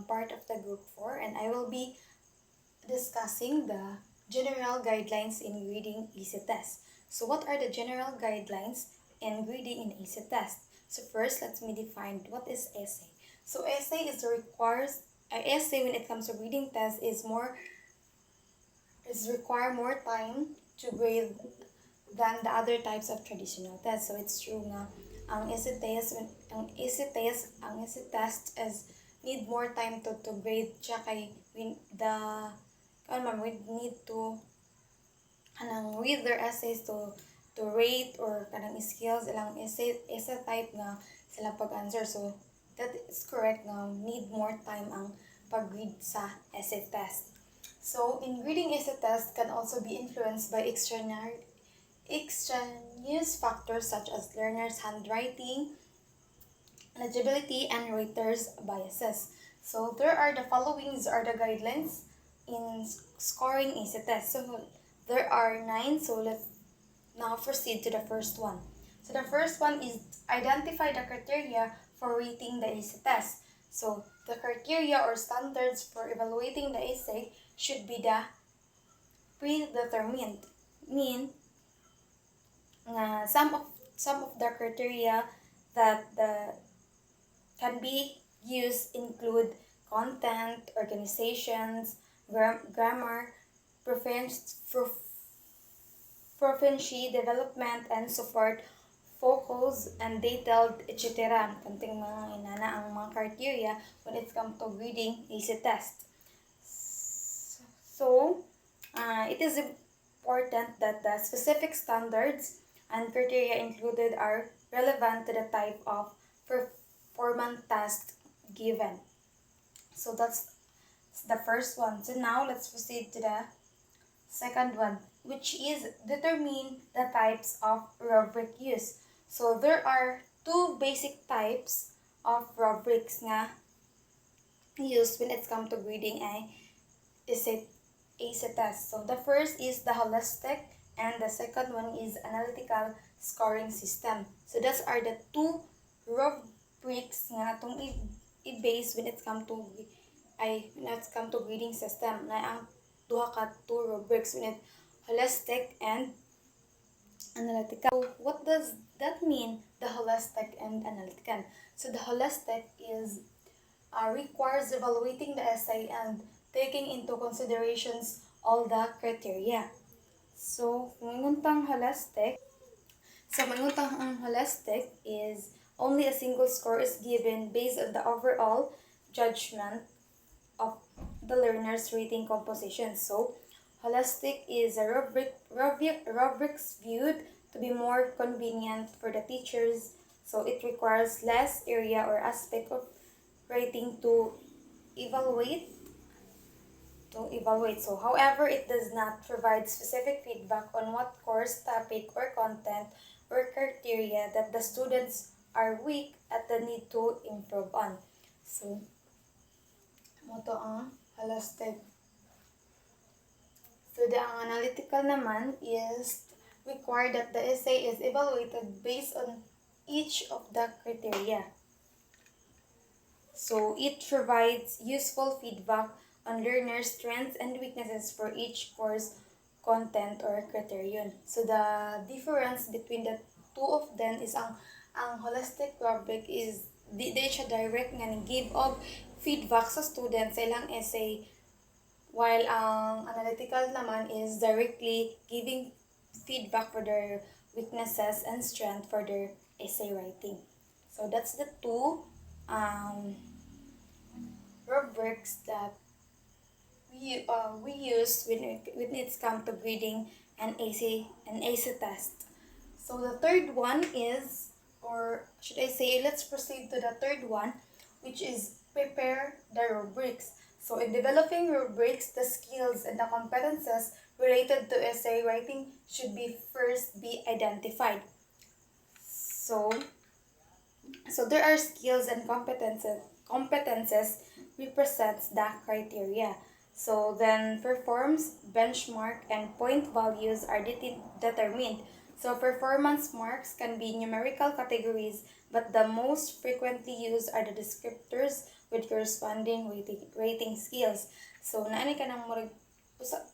part of the group 4, and I will be discussing the general guidelines in grading EC test. So what are the general guidelines in grading in EC test? So first, let me define what is essay. So essay essay when it comes to grading test require more time to grade than the other types of traditional tests. So it's true nga ang EC test is need more time to grade siya kay we need to read their essays to rate or kanang skills ilang essay type nga sila pag-answer. So that is correct nga need more time ang pag-read sa essay test. So in grading essay test can also be influenced by extraneous factors such as learners' handwriting, legibility, and writers' biases. So there are the followings are the guidelines in scoring EC test. So there are 9, so let's now proceed to the first one. So the first one is identify the criteria for rating the EC test. So the criteria or standards for evaluating the essay should be the predetermined. Some of the criteria that can be used include content, organizations, grammar, proficiency, development, and support, focus, and detailed, etc. Kanting mga inana ang mga criteria when it comes to grading EC test. So, it is important that the specific standards and criteria included are relevant to the type of performance test given. So that's the first one. So now let's proceed to the second one, which is determine the types of rubric used. So there are two basic types of rubrics nga used when it comes to grading a EC test. So the first is the holistic and the second one is analytical scoring system. So those are the two rubrics nga itong i-base when it comes to grading system na ang duha ka two rubrics when it holistic and analytical. So what does that mean, the holistic and analytical? So the holistic is requires evaluating the essay and taking into considerations all the criteria. So, ang holistic is only a single score is given based on the overall judgment of the learner's rating composition. So, holistic is a rubrics viewed to be more convenient for the teachers. So, it requires less area or aspect of rating to evaluate. So, however, it does not provide specific feedback on what course, topic, or content or criteria that the students are weak at the need to improve on. So, ito ang holistic. So, ang analytical naman is required that the essay is evaluated based on each of the criteria. So, it provides useful feedback on learners' strengths and weaknesses for each course, content, or criterion. So, the difference between the two of them is ang holistic rubric is di siya direct nga give of feedback sa students sa ilang essay, while ang analytical naman is directly giving feedback for their weaknesses and strength for their essay writing. So, that's the two rubrics that we use when it's come to grading an AC test. So the third one is, or should I say, let's proceed to the third one, which is prepare the rubrics. So in developing rubrics, the skills and the competences related to essay writing should first be identified. So there are skills and competences represents the criteria. So then performs, benchmark, and point values are determined. So performance marks can be numerical categories, but the most frequently used are the descriptors with corresponding rating scales. So naani ka nang murag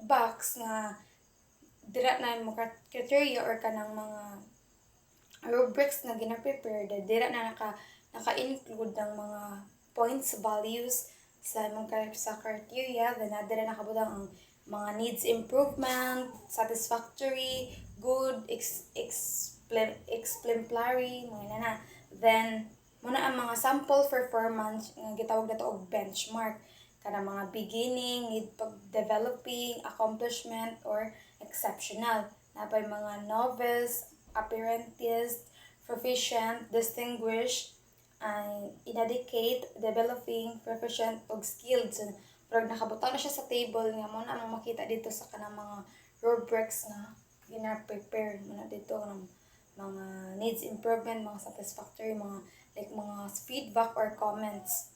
box nga dira na mo criteria or kanang mga rubrics na gina-prepare, dira na naka-include ng mga points, values sa mga sa criteria, then dira nakabutang ang mga needs improvement, satisfactory, good, exemplary, mga na. Then muna ang mga sample performance nga gitawag nato og benchmark, kana mga beginning, need pag-developing, accomplishment, or exceptional. Napay mga novice, apprentice, proficient, distinguished, inadequate, developing, proficient, og skilled. So, pero nakabutang na siya sa table nga mo na ang makita dito sa kanang mga rubrics na gina-prepare mo na dito ng mga needs improvement, mga satisfactory, mga like mga feedback or comments.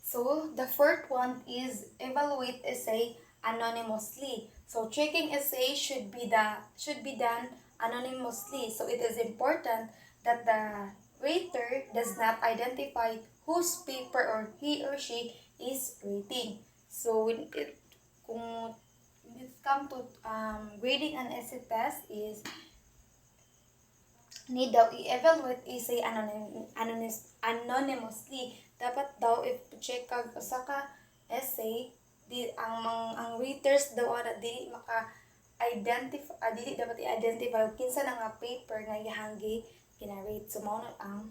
So, the fourth one is evaluate essay anonymously. So, checking essay should be done anonymously. So, it is important that the rater does not identify whose paper or he or she is rating. So, when it comes to grading an essay test is need daw i-evaluate essay anonymously. Dapat daw i-check kag usa ka essay ang readers daw ana dili maka-identify dili dapat i-identify kinsa na nga paper nga ihanggi gina-rate. So mao na ang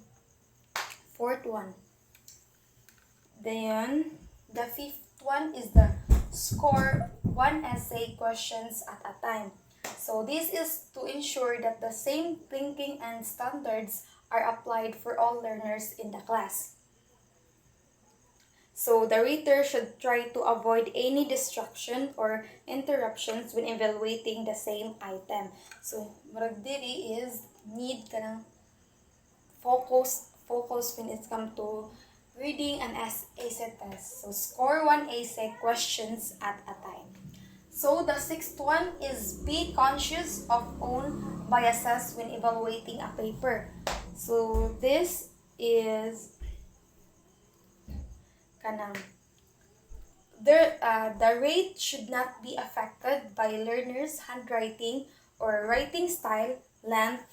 fourth one. Then the fifth one is the score one essay questions at a time. So this is to ensure that the same thinking and standards are applied for all learners in the class. So the reader should try to avoid any distraction or interruptions when evaluating the same item. So murag diri is need ka ng focus when it comes to reading an essay test. So score one essay questions at a time. So the sixth one is be conscious of own biases when evaluating a paper. So this is kanang the rate should not be affected by learners' handwriting or writing style, length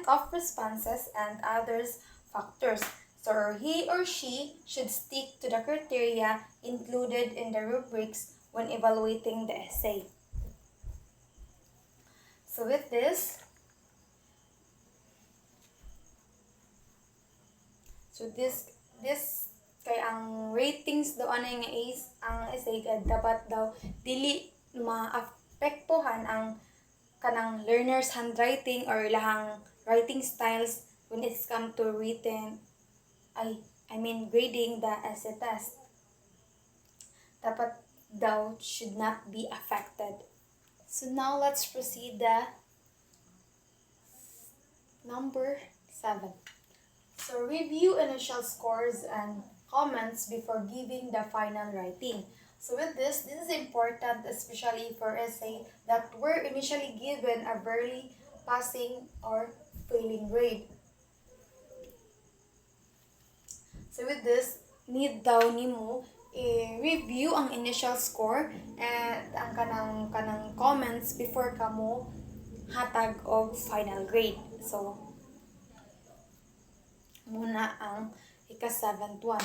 of responses, and others factors. So he or she should stick to the criteria included in the rubrics when evaluating the essay. So with this, kay ang ratings daw anay nga ang essay dapat daw dili maapektuhan ang kanang learners handwriting or lahang writing styles when it's come to grading the essay test. Dapat daw should not be affected. So now let's proceed the number 7. So review initial scores and comments before giving the final writing. So with this is important, especially for essay that were initially given a barely passing or failing grade. So with this, need daw nimo i-review ang initial score and ang kanang comments before kamo hatag og final grade. So muna ang ika-7th one.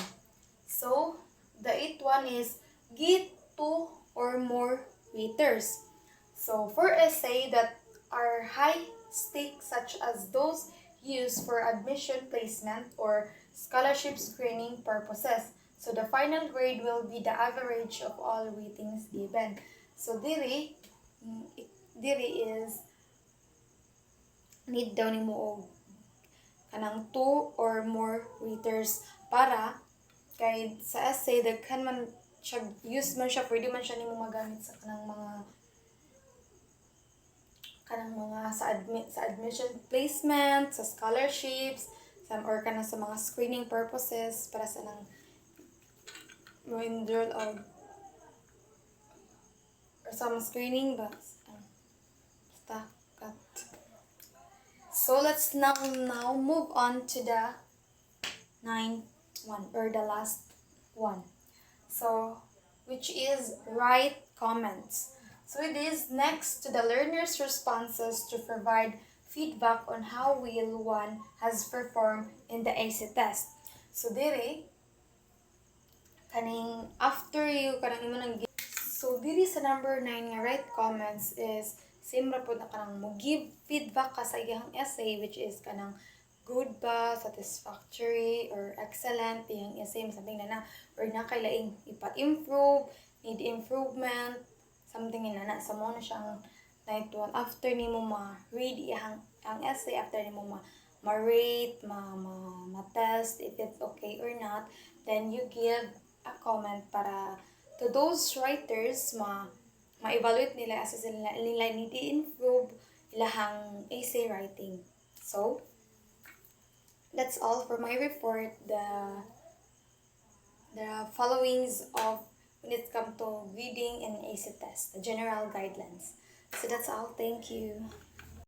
So the 8th one is get 2 or more raters. So for essay that are high stakes such as those used for admission placement or scholarship screening purposes. So the final grade will be the average of all ratings given. So diri is need daw nimo og kanang 2 or more raters para kay sa essay daghan man siya use man siya, pwede man siya nimo magamit sa kanang mga sa admission placement, sa scholarships, or kanang sa mga screening purposes para sa nang enroll or sa mga screening ba basta So let's now move on to the ninth one, or the last one. So, which is write comments. So it is next to the learner's responses to provide feedback on how well one has performed in the AC test. So dire, kaning after you kanang imo nang so diri sa number 9 nga write comments is same ra pud na kanang mo give feedback ka sa iyang essay, which is kanang good ba, satisfactory, or excellent iyang essay, something na or na kailaing ipa-improve, need improvement, something na sa mo na siyang night one. After nimo ma-read iyang ang essay, after nimo ma-rate, ma-test if it's okay or not, then you give a comment para to those writers ma-evaluate nila as nila need i-improve ilahang essay writing. So, that's all for my report. The followings of when it comes to reading and AC test, the general guidelines. So that's all. Thank you.